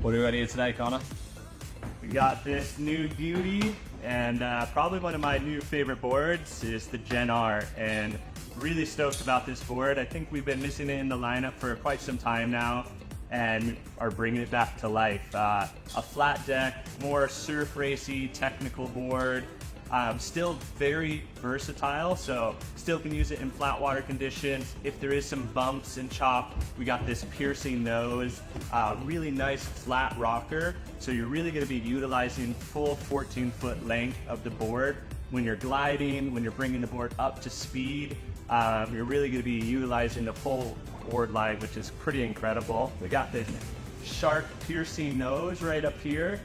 What are we ready today, Connor? We got this new beauty, and probably one of my new favorite boards is the Gen R, and really stoked about this board. I think we've been missing it in the lineup for quite some time now and are bringing it back to life. A flat deck, more surf racy, technical board. Still very versatile, so still can use it in flat water conditions. If there is some bumps and chop, we got this piercing nose, really nice flat rocker. So you're really gonna be utilizing full 14-foot length of the board. When you're gliding, when you're bringing the board up to speed, you're really gonna be utilizing the full board line, which is pretty incredible. We got this sharp piercing nose right up here.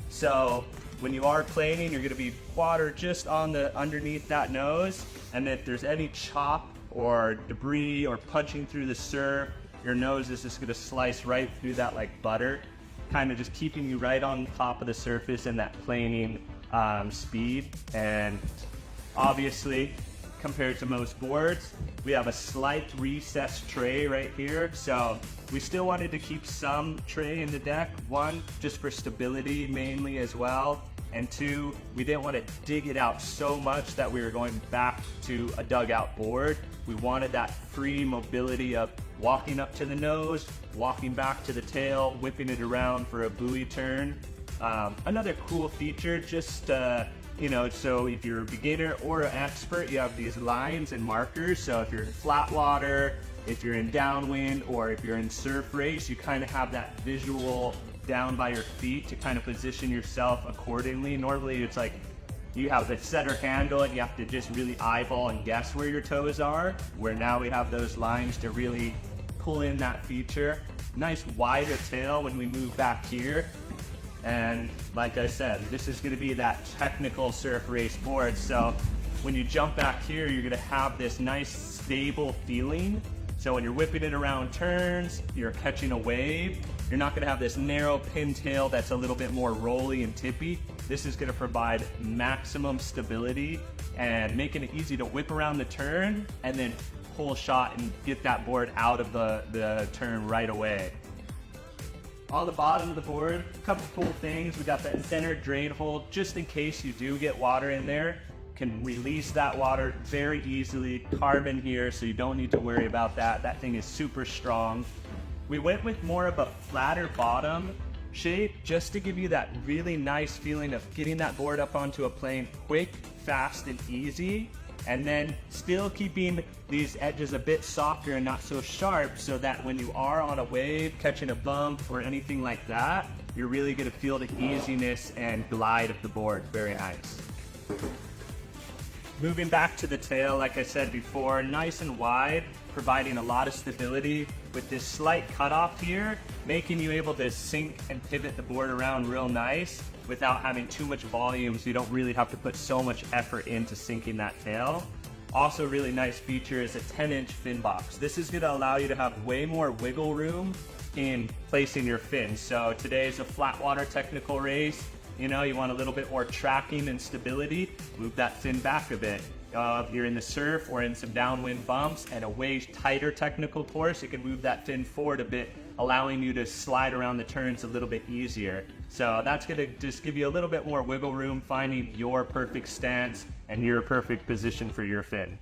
So when you are planing, you're gonna be water just on the underneath that nose, and if there's any chop or debris or punching through the surf, your nose is just gonna slice right through that like butter, kind of just keeping you right on top of the surface and that planing speed. And obviously, compared to most boards, we have a slight recessed tray right here, so we still wanted to keep some tray in the deck. One, just for stability mainly as well, and two, we didn't want to dig it out so much that we were going back to a dugout board. We wanted that free mobility of walking up to the nose, walking back to the tail, whipping it around for a buoy turn. Another cool feature, just you know, so if you're a beginner or an expert, you have these lines and markers. So if you're in flat water, if you're in downwind, or if you're in surf race, you kind of have that visual down by your feet to kind of position yourself accordingly. Normally it's like you have the center handle and you have to just really eyeball and guess where your toes are, where now we have those lines to really pull in that feature. Nice wider tail when we move back here. And like I said, this is going to be that technical surf race board. So when you jump back here, you're going to have this nice stable feeling. So when you're whipping it around turns, you're catching a wave, you're not going to have this narrow pintail that's a little bit more rolly and tippy. This is going to provide maximum stability and making it easy to whip around the turn and then pull a shot and get that board out of the turn right away. On the bottom of the board, a couple cool things. We got that center drain hole, just in case you do get water in there. Can release that water very easily. Carbon here, so you don't need to worry about that. That thing is super strong. We went with more of a flatter bottom shape, just to give you that really nice feeling of getting that board up onto a plane quick, fast, and easy. And then still keeping these edges a bit softer and not so sharp, so that when you are on a wave, catching a bump or anything like that, you're really gonna feel the easiness and glide of the board. Very nice. Moving back to the tail, like I said before, nice and wide, providing a lot of stability with this slight cutoff here, making you able to sink and pivot the board around real nice without having too much volume, so you don't really have to put so much effort into sinking that tail. Also really nice feature is a 10-inch fin box. This is gonna allow you to have way more wiggle room in placing your fins. So today's a flat water technical race. You know, you want a little bit more tracking and stability, move that fin back a bit. If you're in the surf or in some downwind bumps and a way tighter technical course, you can move that fin forward a bit, allowing you to slide around the turns a little bit easier. So that's gonna just give you a little bit more wiggle room, finding your perfect stance and your perfect position for your fin.